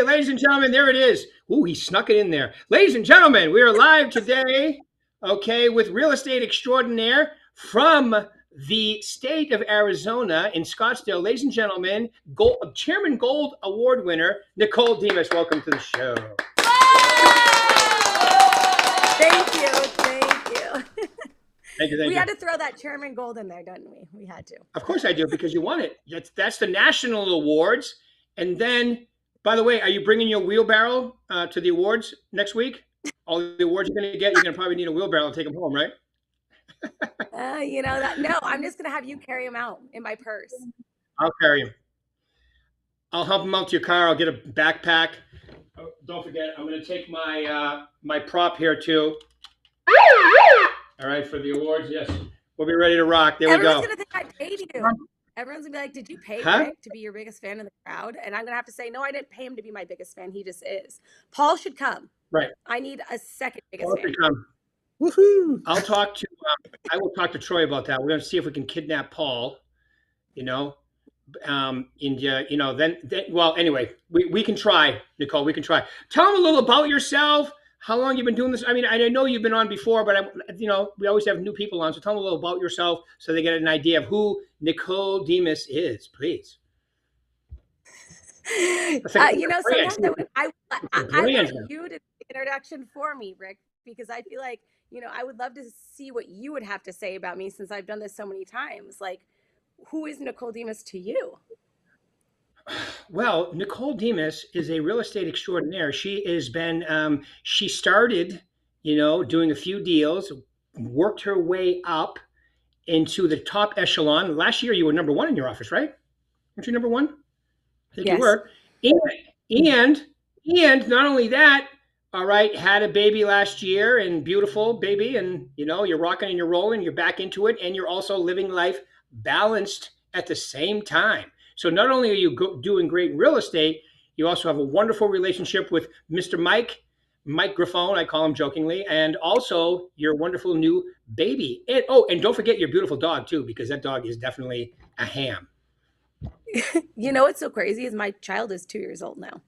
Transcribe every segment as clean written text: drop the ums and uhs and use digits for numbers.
Okay, ladies and gentlemen, there it is. Ooh, he snuck it in there. Ladies and gentlemen, we are live today, okay, with real estate extraordinaire from the state of Arizona in Scottsdale. Ladies and gentlemen, Chairman Gold Award winner, Nicole Demas. Welcome to the show. Thank you. Thank you. Thank you. We had to throw that Chairman Gold in there, didn't we? We had to. Of course I do, because you won it. That's the national awards. And then, by the way, are you bringing your wheelbarrow to the awards next week? All the awards you're going to get, you're going to probably need a wheelbarrow to take them home, right? No, I'm just going to have you carry them out in my purse. I'll carry him. I'll help him out to your car. I'll get a backpack. Oh, don't forget, I'm going to take my my prop here too. All right, for the awards, yes. We'll be ready to rock. There Everyone's we going to think I paid you. Everyone's going to be like, did you pay Rick to be your biggest fan in the crowd? And I'm going to have to say, no, I didn't pay him to be my biggest fan. He just is. Paul should come. Right. I need a second biggest Paul fan. should come. Woohoo! I will talk to Troy about that. We're going to see if we can kidnap Paul, then well, anyway, we can try, Nicole. We can try. Tell them a little about yourself. How long you've been doing this? I mean, I know you've been on before, but we always have new people on. So tell them a little about yourself so they get an idea of who Nicole Demas is, please. Sometimes I want you to do the introduction for me, Rick, because I feel like, I would love to see what you would have to say about me since I've done this so many times. Like, who is Nicole Demas to you? Well, Nicole Demas is a real estate extraordinaire. She has been, she started, doing a few deals, worked her way up into the top echelon. Last year, you were number one in your office, right? Weren't you number one? I think yes. You were. And not only that, all right, had a baby last year, and beautiful baby, and you're rocking and you're rolling, you're back into it, and you're also living life balanced at the same time. So not only are you doing great in real estate, you also have a wonderful relationship with Mr. Mike Graffone, I call him jokingly, and also your wonderful new baby. And don't forget your beautiful dog too, because that dog is definitely a ham. What's so crazy is my child is 2 years old now.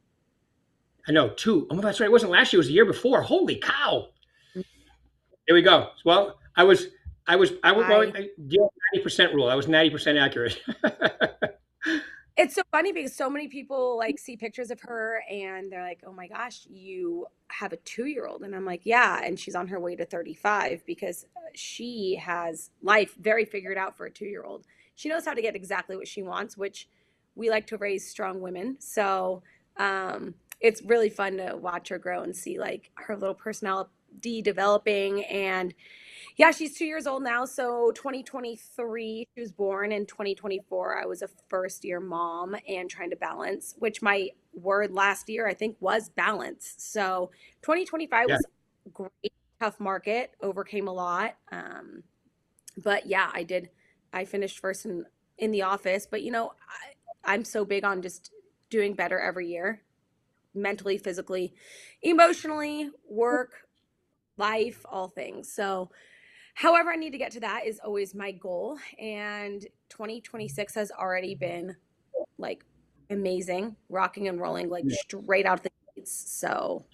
I know, 2. Oh, that's right. It wasn't last year. It was the year before. Holy cow. There we go. Well, I was 90% rule. I was 90% accurate. It's so funny because so many people see pictures of her and they're like, oh my gosh, you have a 2-year-old. And I'm like, yeah. And she's on her way to 35 because she has life very figured out for a 2-year-old. She knows how to get exactly what she wants, which we like to raise strong women. So it's really fun to watch her grow and see her little personality developing. And yeah, she's 2 years old now. So 2023, she was born. In 2024, I was a first-year mom and trying to balance, which my word last year, I think, was balance. So 2025 was great, tough market, overcame a lot. But yeah, I finished first in the office. But, I'm so big on just doing better every year, mentally, physically, emotionally, work, life, all things. So however I need to get to that is always my goal. And 2026 has already been amazing, rocking and rolling, straight out of the gates. So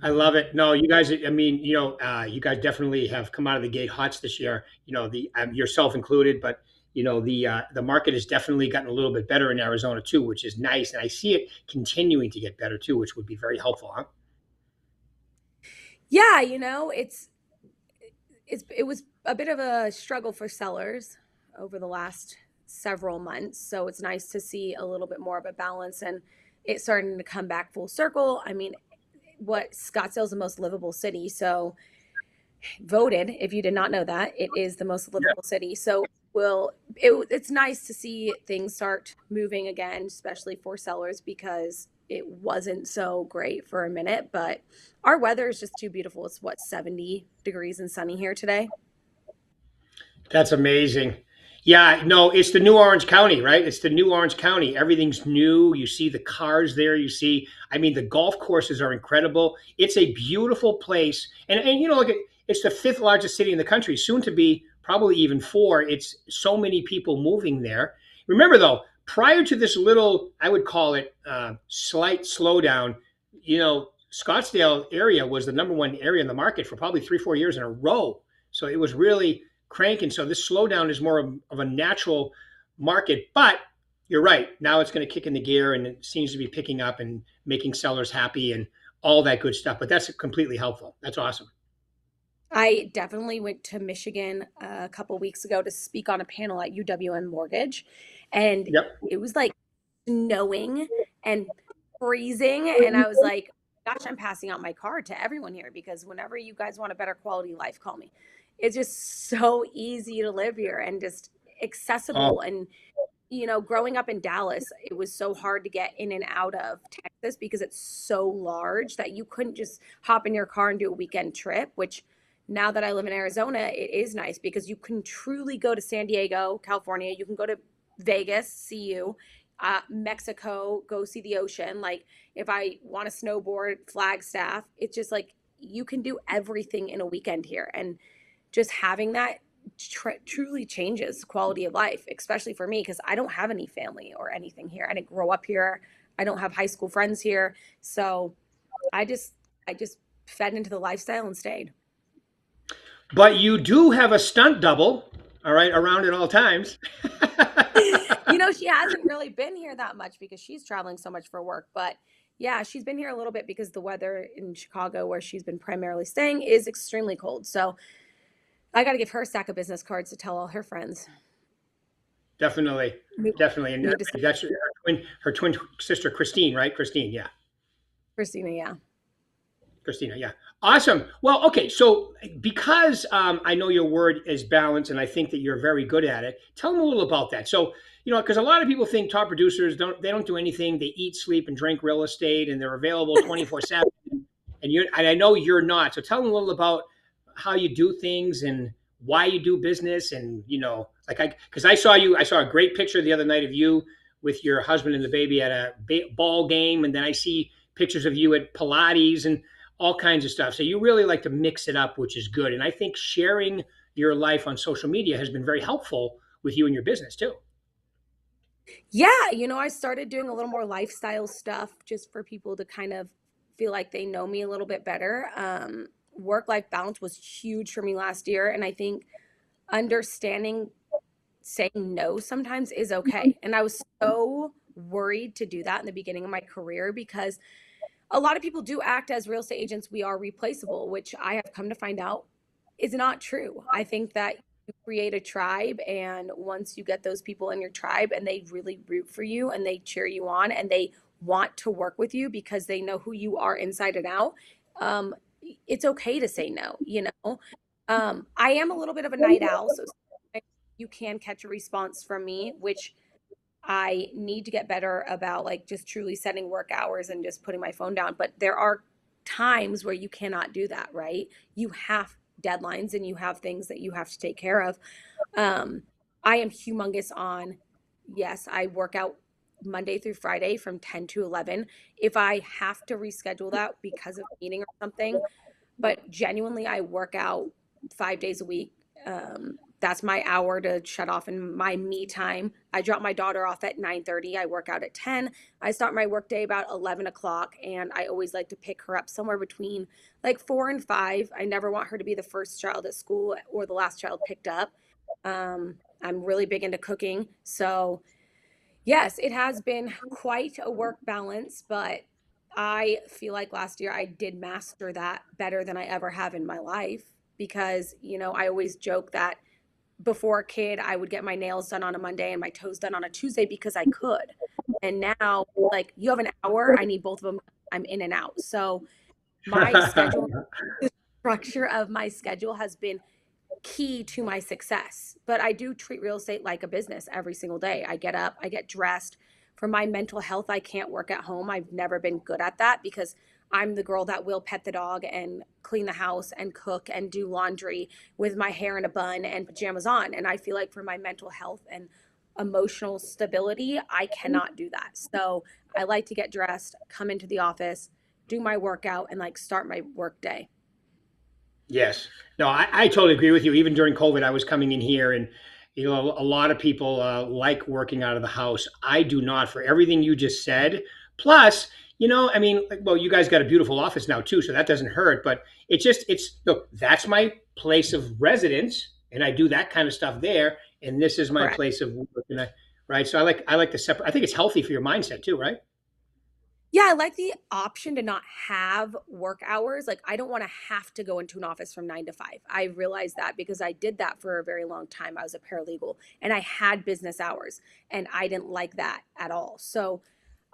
I love it. No, you guys, you guys definitely have come out of the gate hots this year, yourself included, but the market has definitely gotten a little bit better in Arizona too, which is nice. And I see it continuing to get better too, which would be very helpful, huh? Yeah, it was a bit of a struggle for sellers over the last several months. So it's nice to see a little bit more of a balance and it's starting to come back full circle. I mean, Scottsdale is the most livable city. So voted, if you did not know that, it is the most livable city. So it's nice to see things start moving again, especially for sellers, because it wasn't so great for a minute, but our weather is just too beautiful. It's 70 degrees and sunny here today. That's amazing. Yeah, no, it's the new Orange County, right? It's the new Orange County. Everything's new. You see the cars there. The golf courses are incredible. It's a beautiful place. And look, it's the 5th largest city in the country, soon to be probably even 4. It's so many people moving there. Remember though, prior to this little, I would call it slight slowdown, Scottsdale area was the number one area in the market for probably 3, 4 years in a row. So it was really cranking. So this slowdown is more of a natural market, but you're right. Now it's going to kick in the gear and it seems to be picking up and making sellers happy and all that good stuff. But that's completely helpful. That's awesome. I definitely went to Michigan a couple weeks ago to speak on a panel at UWM Mortgage, and Yep. it was like snowing and freezing, and I was like, "Gosh, I'm passing out my card to everyone here because whenever you guys want a better quality life, call me." It's just so easy to live here and just Oh, accessible. And growing up in Dallas, it was so hard to get in and out of Texas because it's so large that you couldn't just hop in your car and do a weekend trip, which now that I live in Arizona, it is nice because you can truly go to San Diego, California. You can go to Vegas, see you, Mexico, go see the ocean. Like if I want to snowboard, Flagstaff, it's just like you can do everything in a weekend here. And just having that truly changes quality of life, especially for me because I don't have any family or anything here. I didn't grow up here. I don't have high school friends here. So I just fed into the lifestyle and stayed. but you do have a stunt double, all right, around at all times. She hasn't really been here that much because she's traveling so much for work, but yeah, she's been here a little bit because the weather in Chicago, where she's been primarily staying, is extremely cold. So I got to give her a stack of business cards to tell all her friends. Definitely, Need, definitely, and need to see that's her twin sister, Christine, right? Christine, yeah. Christina. Yeah. Christina, yeah. Awesome. Well, okay. So because I know your word is balance and I think that you're very good at it, tell them a little about that. So, because a lot of people think top producers don't do anything. They eat, sleep, and drink real estate and they're available 24/7. And I know you're not. So tell them a little about how you do things and why you do business. And, because I saw a great picture the other night of you with your husband and the baby at a ball game. And then I see pictures of you at Pilates and all kinds of stuff. So you really like to mix it up, which is good. And I think sharing your life on social media has been very helpful with you and your business too. Yeah, I started doing a little more lifestyle stuff just for people to kind of feel like they know me a little bit better. Work-life balance was huge for me last year, and I think understanding saying no sometimes is okay. And I was so worried to do that in the beginning of my career because a lot of people do act as real estate agents. We are replaceable, which I have come to find out is not true. I think that you create a tribe, and once you get those people in your tribe and they really root for you and they cheer you on and they want to work with you because they know who you are inside and out, um, it's okay to say no. I am a little bit of a night owl, so you can catch a response from me, which I need to get better about, like just truly setting work hours and just putting my phone down. But there are times where you cannot do that, right? You have deadlines and you have things that you have to take care of. Um, I am humongous on, yes, I work out Monday through Friday from 10 to 11. If I have to reschedule that because of a meeting or something, but genuinely, I work out 5 days a week. That's my hour to shut off in my me time. I drop my daughter off at 9:30. I work out at 10. I start my workday about 11 o'clock, and I always like to pick her up somewhere between like 4 and 5. I never want her to be the first child at school or the last child picked up. I'm really big into cooking, so yes, it has been quite a work balance, but I feel like last year I did master that better than I ever have in my life because, I always joke that before a kid, I would get my nails done on a Monday and my toes done on a Tuesday because I could. And now, like, you have an hour, I need both of them. I'm in and out. So my schedule, the structure of my schedule has been key to my success. But I do treat real estate like a business every single day. I get up, I get dressed. For my mental health, I can't work at home. I've never been good at that because I'm the girl that will pet the dog and clean the house and cook and do laundry with my hair in a bun and pajamas on. And I feel like for my mental health and emotional stability, I cannot do that. So I like to get dressed, come into the office, do my workout, and like start my work day. Yes. No, I totally agree with you. Even during COVID, I was coming in here and You know, a lot of people like working out of the house. I do not, for everything you just said. Plus, you know, I mean, like, well, you guys got a beautiful office now too, so that doesn't hurt. But it's look, that's my place of residence, and I do that kind of stuff there. And this is my Correct. place of work, and right. So I like to separate. I think it's healthy for your mindset too, right? Yeah, I like the option to not have work hours. Like, I don't want to have to go into an office from 9 to 5. I realized that because I did that for a very long time. I was a paralegal and I had business hours, and I didn't like that at all. So,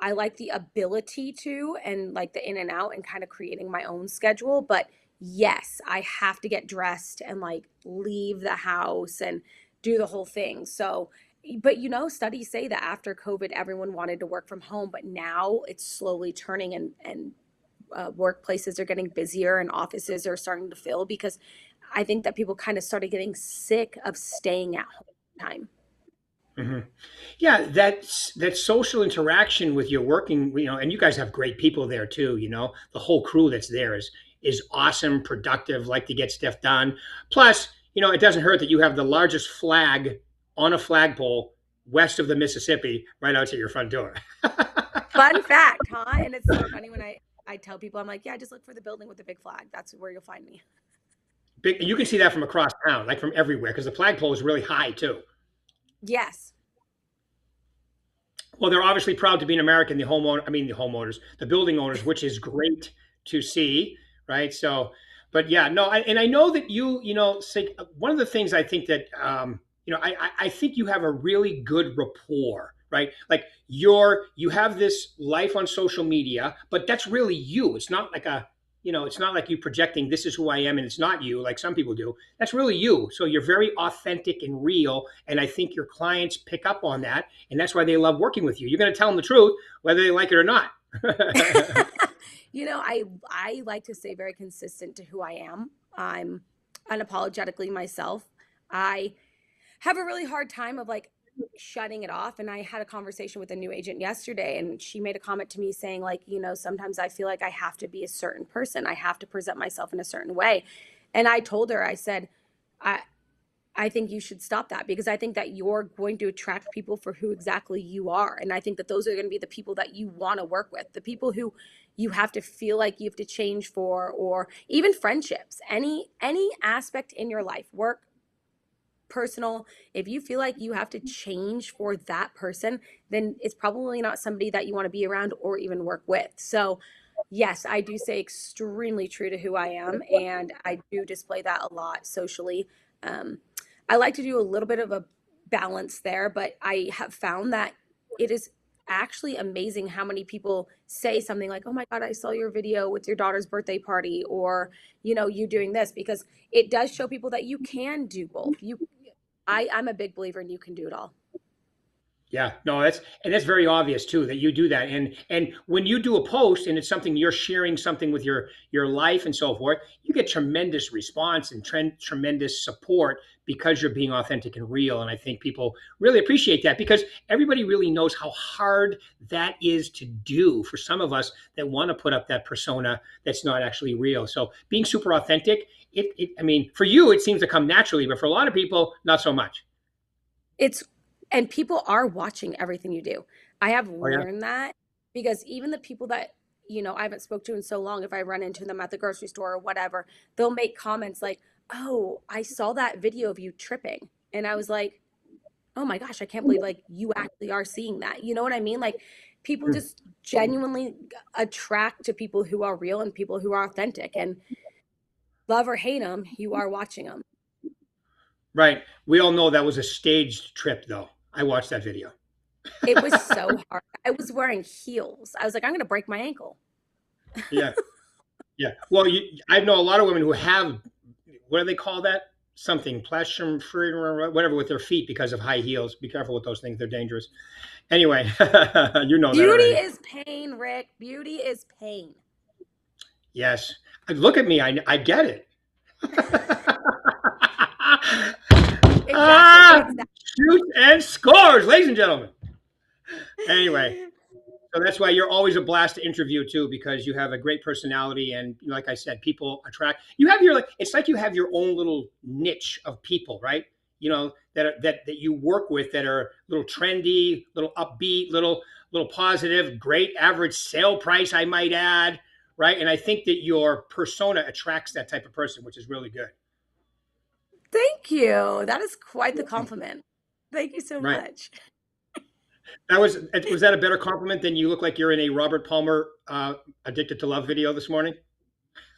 I like the ability to and like the in and out and kind of creating my own schedule. But yes, I have to get dressed and like leave the house and do the whole thing. So, but studies say that after COVID, everyone wanted to work from home, but now it's slowly turning, and workplaces are getting busier and offices are starting to fill because I think that people kind of started getting sick of staying at home time. Hmm. Yeah, that social interaction with your working, you know, and you guys have great people there too. You know, the whole crew that's there is awesome, productive, like to get stuff done. Plus, you know, it doesn't hurt that you have the largest flag on a flagpole west of the Mississippi, right outside your front door. Fun fact, huh? And it's so funny when I tell people, I'm like, yeah, just look for the building with the big flag. That's where you'll find me. Big, you can see that from across town, like from everywhere, because the flagpole is really high too. Yes. Well, they're obviously proud to be an American. The homeowners, the building owners, which is great to see, right? So, but yeah, no, and I know that you know, say, one of the things I think that, you know, I think you have a really good rapport, right? Like you have this life on social media, but that's really you. It's not like a, you know, it's not like you projecting this is who I am and it's not you, like some people do. That's really you. So you're very authentic and real, and I think your clients pick up on that, and that's why they love working with you. You're going to tell them the truth, whether they like it or not. I like to stay very consistent to who I am. I'm unapologetically myself. I have a really hard time of like shutting it off. And I had a conversation with a new agent yesterday, and she made a comment to me saying, like, sometimes I feel like I have to be a certain person. I have to present myself in a certain way. And I told her, I said, I I think you should stop that because I think that you're going to attract people for who exactly you are. And I think that those are going to be the people that you want to work with, the people who you have to feel like you have to change for, or even friendships, any aspect in your life, work, personal. If you feel like you have to change for that person, then it's probably not somebody that you want to be around or even work with. So yes, I do stay extremely true to who I am, and I do display that a lot socially. um, I like to do a little bit of a balance there, but I have found that it is actually amazing how many people say something like, oh my god, I saw your video with your daughter's birthday party, or you doing this, because it does show people that you can do both. I'm a big believer in you can do it all. Yeah, no, that's very obvious too that you do that. And when you do a post and it's something you're sharing something with your life and so forth, you get tremendous response and tremendous support because you're being authentic and real. And I think people really appreciate that because everybody really knows how hard that is to do for some of us that want to put up that persona that's not actually real. So being super authentic, I mean, for you it seems to come naturally, but for a lot of people, not so much. It's And people are watching everything you do. I have Oh yeah. learned that because even the people that I haven't spoke to in so long, if I run into them at the grocery store or whatever, they'll make comments like, "Oh, I saw that video of you tripping." And I was like, "Oh my gosh, I can't believe like you actually are seeing that." You know what I mean? Like people just genuinely attract to people who are real and people who are authentic, and love or hate them, you are watching them. Right. We all know that was a staged trip, though. I watched that video. It was so hard. I was wearing heels. I was like, I'm going to break my ankle. Yeah. Yeah. Well, I know a lot of women who have, what do they call that? Something, plastrum, whatever, with their feet because of high heels. Be careful with those things. They're dangerous. Anyway, you know that Beauty already. is pain, Rick. Beauty is pain. Yes. Look at me. I get it. Exactly. Ah, Exactly. shoot and scores, ladies and gentlemen. Anyway, so that's why you're always a blast to interview too, because you have a great personality, and like I said, people attract. You have your like. It's like you have your own little niche of people, right? that you work with that are a little trendy, little upbeat, little positive, great average sale price, I might add, right? And I think that your persona attracts that type of person, which is really good. Thank you. That is quite the compliment. Thank you so Right. much. That was that a better compliment than you look like you're in a Robert Palmer Addicted to Love video this morning?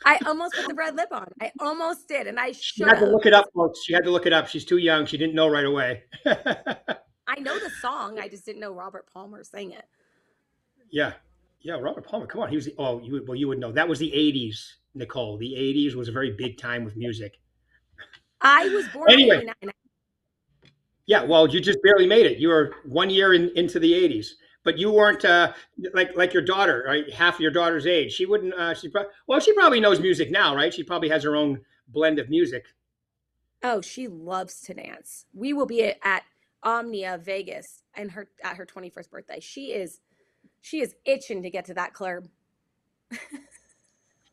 I almost put the red lip on. I almost did, and I She should had to have look it because up, folks. She had to look it up. She's too young. She didn't know right away. I know the song. I just didn't know Robert Palmer sang it. Yeah. Yeah, Robert Palmer. Come on. He was you would know. That was the 80s, Nicole. The 80s was a very big time with music. I was born in Anyway, 89. yeah, well, you just barely made it. You were 1 year into the 80s. But you weren't like your daughter, right? Half your daughter's age. She wouldn't she probably knows music now, right? She probably has her own blend of music. Oh, she loves to dance. We will be at Omnia Vegas and her at her 21st birthday. She is itching to get to that club.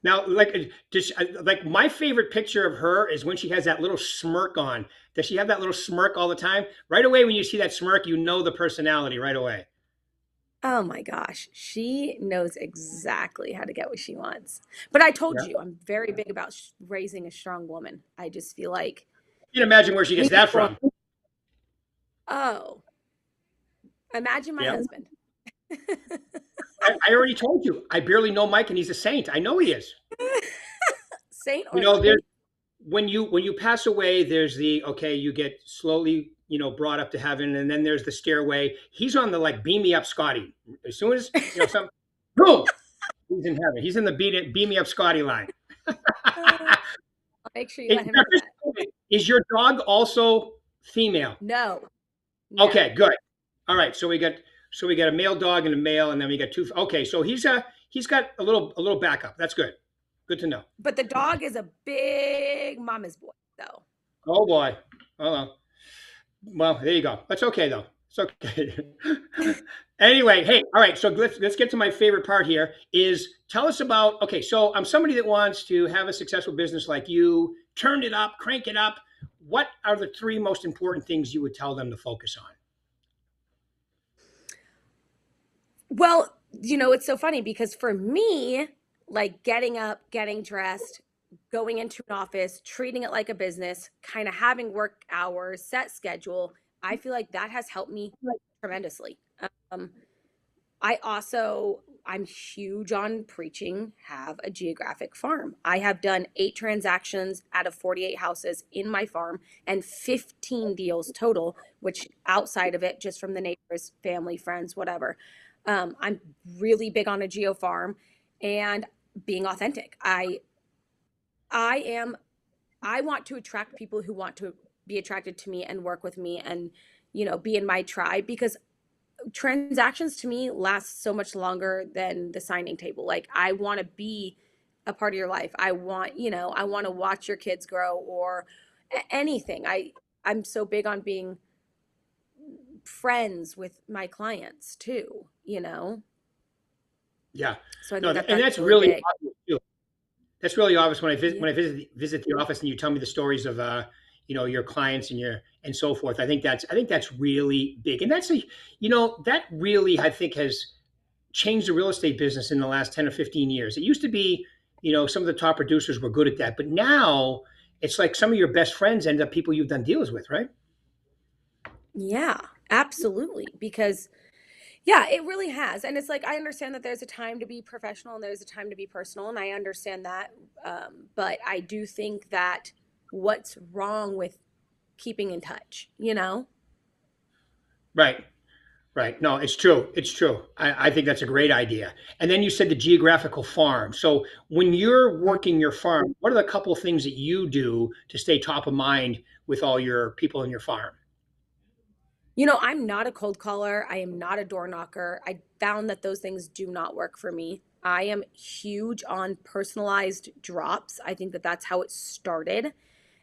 Now, like my favorite picture of her is when she has that little smirk on. Does she have that little smirk all the time? Right away, when you see that smirk, you know the personality right away. Oh my gosh, she knows exactly how to get what she wants. But I told Yeah. you, I'm very big about raising a strong woman. I just feel like You can imagine where she we gets need that more. from. Oh, imagine my Yeah. husband. I already told you. I barely know Mike, and he's a saint. I know he is. Saint You or know, not? there's when you pass away, there's the okay, you get slowly, brought up to heaven, and then there's the stairway. He's on the like beam me up, Scotty. As soon as some boom, he's in heaven. He's in the beam me up, Scotty line. I'll make sure you Is, let him know that. is your dog also female? No, Okay, no. good. All right, so we got a male dog and a male, and then we got two. Okay, so he's got a little backup. That's good. Good to know. But the dog is a big mama's boy, though. Oh boy. Oh well, there you go. That's okay though. It's okay. Anyway, hey, all right. So let's get to my favorite part here. Is tell us about. Okay, so I'm somebody that wants to have a successful business like you. Turn it up, crank it up. What are the three most important things you would tell them to focus on? Well, it's so funny because for me, like getting up, getting dressed, going into an office, treating it like a business, kind of having work hours, set schedule, I feel like that has helped me tremendously. Um, I'm huge on preaching, have a geographic farm. I have done 8 transactions out of 48 houses in my farm and 15 deals total, which outside of it, just from the neighbors, family, friends, whatever. I'm really big on a geo farm and being authentic. I am I want to attract people who want to be attracted to me and work with me and be in my tribe because transactions to me last so much longer than the signing table. Like I want to be a part of your life. I want to watch your kids grow or anything. I'm so big on being friends with my clients too. Yeah. So I No, think that and that's that's really really big. obvious too. That's really obvious when I visit Yeah. when I visit the office and you tell me the stories of your clients and so forth. I think that's really big, and that really I think has changed the real estate business in the last 10 or 15 years. It used to be some of the top producers were good at that, but now it's like some of your best friends end up people you've done deals with, right? Yeah, absolutely. Because yeah, it really has. And it's like I understand that there's a time to be professional and there's a time to be personal, and I understand that. But I do think that what's wrong with keeping in touch? Right. Right. No, it's true. It's true. I think that's a great idea. And then you said the geographical farm. So when you're Mm. working your farm, what are the couple of things that you do to stay top of mind with all your people in your farm? I'm not a cold caller. I am not a door knocker. I found that those things do not work for me. I am huge on personalized drops. I think that that's how it started.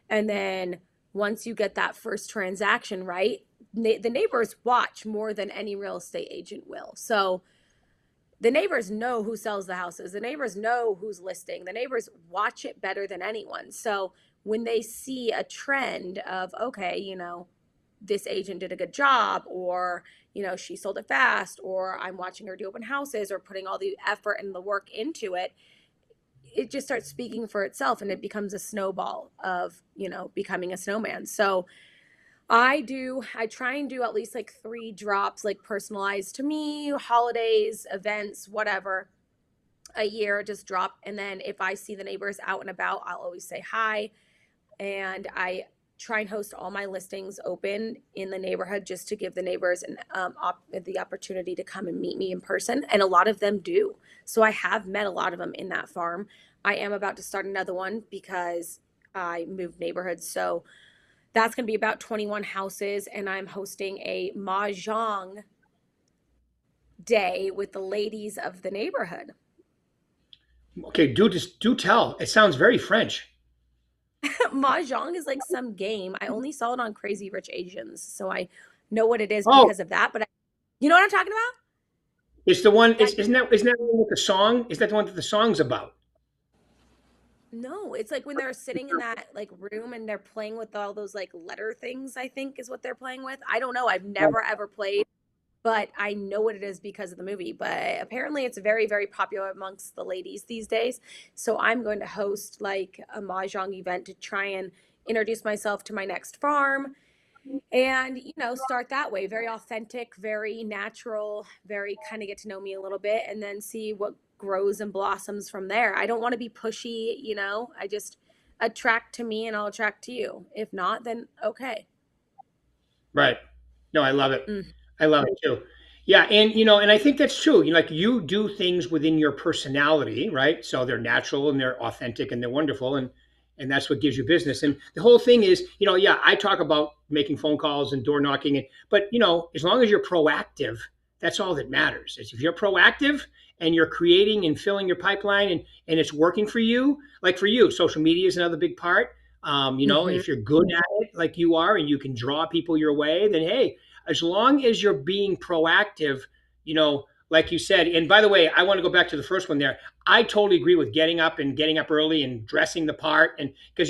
And then once you get that first transaction right, the neighbors watch more than any real estate agent will. So the neighbors know who sells the houses. The neighbors know who's listing. The neighbors watch it better than anyone. So when they see a trend of, okay, this agent did a good job, or she sold it fast, or I'm watching her do open houses, or putting all the effort and the work into it, it just starts speaking for itself, and it becomes a snowball of becoming a snowman. So I try and do at least like 3 drops, like personalized to me, holidays, events, whatever, a year, just drop. And then if I see the neighbors out and about, I'll always say hi. And I try and host all my listings open in the neighborhood, just to give the neighbors the opportunity to come and meet me in person. And a lot of them do. So I have met a lot of them in that farm. I am about to start another one because I moved neighborhoods. So that's going to be about 21 houses. And I'm hosting a mahjong day with the ladies of the neighborhood. Okay, do tell. It sounds very French. Mahjong is like some game. I only saw it on Crazy Rich Asians, so I know what it is Oh, because of that. But you know what I'm talking about? it's the one. That Isn't that the one with the song? Is that the one that the song's about? No, it's like when they're sitting in that like room and they're playing with all those like letter things, I think is what they're playing with. I don't know. I've Right. never ever played, but I know what it is because of the movie. But apparently it's very, very popular amongst the ladies these days. So I'm going to host like a mahjong event to try and introduce myself to my next farm, and start that way, very authentic, very natural, very kind of get to know me a little bit, and then see what grows and blossoms from there. I don't want to be pushy. I just attract to me and I'll attract to you. If not, then okay. Right. No, I love it. Mm. I love it too. Yeah, and and I think that's true. Like you do things within your personality, right? So they're natural and they're authentic and they're wonderful, and that's what gives you business. And the whole thing is, yeah, I talk about making phone calls and door knocking, but as long as you're proactive, that's all that matters. Is if you're proactive and you're creating and filling your pipeline, and it's working for you, like for you, social media is another big part. Hmm. If you're good at it like you are and you can draw people your way, then hey, as long as you're being proactive, like you said. And by the way, I want to go back to the first one there. I totally agree with getting up early and dressing the part, and because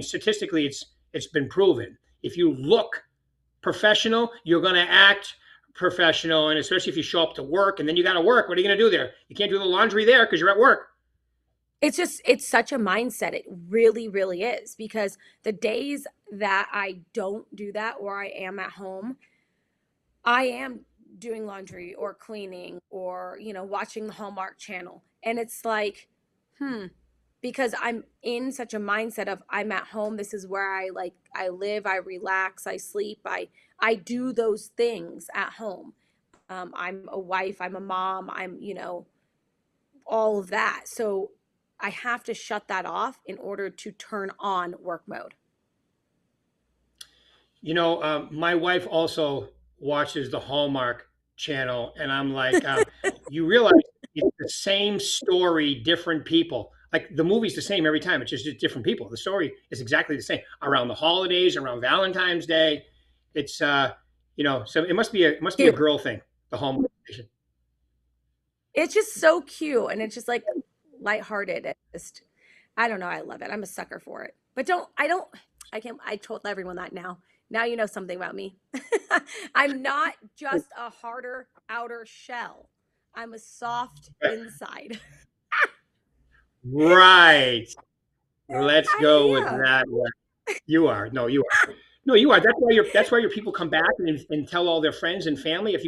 statistically, it's been proven. If you look professional, you're going to act professional, and especially if you show up to work and then you got to work. What are you going to do there? You can't do the laundry there because you're at work. It's such a mindset. It really, really is, because the days that I don't do that, or I am at home, I am doing laundry or cleaning or, watching the Hallmark channel. And it's like, hmm, because I'm in such a mindset of I'm at home. This is where I live, I relax, I sleep, I do those things at home. I'm a wife, I'm a mom, I'm, all of that. So I have to shut that off in order to turn on work mode. My wife also watches the Hallmark channel, and I'm like, you realize it's the same story, different people. Like the movie's the same every time. It's just different people. The story is exactly the same around the holidays, around Valentine's Day. It's so it must be a Cute. girl thing. The Hallmark station. It's just so cute, and it's just like lighthearted. It's just, I don't know. I love it. I'm a sucker for it. But I can't, I told everyone that now. Now you know something about me. I'm not just a harder outer shell. I'm a soft inside. Right. Let's go with I am. that one. You are. No, you are. No, you are. That's why your people come back and tell all their friends and family. If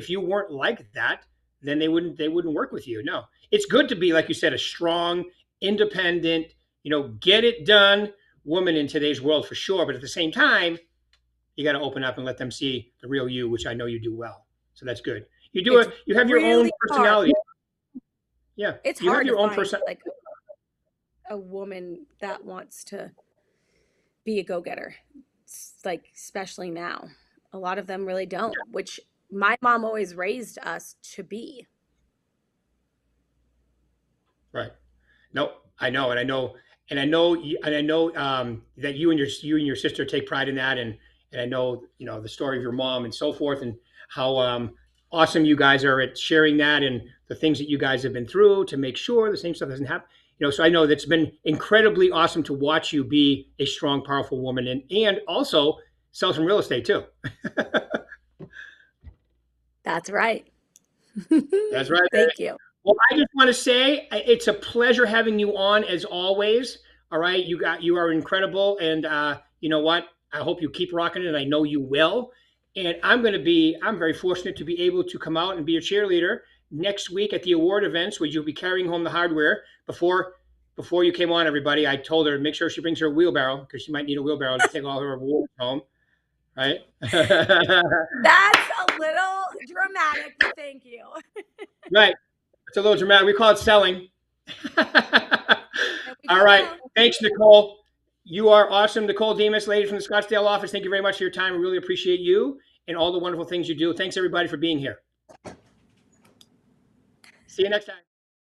you weren't like that, then they wouldn't work with you. No. It's good to be, like you said, a strong, independent, get it done woman in today's world for sure. But at the same time, you got to open up and let them see the real you, which I know you do well. So that's good. It's You have your own really hard. personality. Yeah. It's You have hard to your own find person. like a woman that wants to be a go-getter. Like especially now. A lot of them really don't, which my mom always raised us to be. Right. No, I know, and I know that you and your sister take pride in that, and I know the story of your mom and so forth, and how awesome you guys are at sharing that and the things that you guys have been through to make sure the same stuff doesn't happen. So I know that's been incredibly awesome to watch you be a strong, powerful woman, and also sell some real estate too. That's right. That's right. Thank you. Well, I just want to say it's a pleasure having you on as always. All right, you are incredible, and you know what? I hope you keep rocking it, and I know you will. And I'm very fortunate to be able to come out and be a cheerleader next week at the award events, where you'll be carrying home the hardware. Before you came on, everybody, I told her to make sure she brings her wheelbarrow because she might need a wheelbarrow to take all her awards home. Right? That's a little dramatic, but thank you. Right. It's a little dramatic. We call it selling. There we All go right. now. Thanks, Nicole. You are awesome. Nicole Demas, lady from the Scottsdale office. Thank you very much for your time. We really appreciate you and all the wonderful things you do. Thanks, everybody, for being here. See you next time.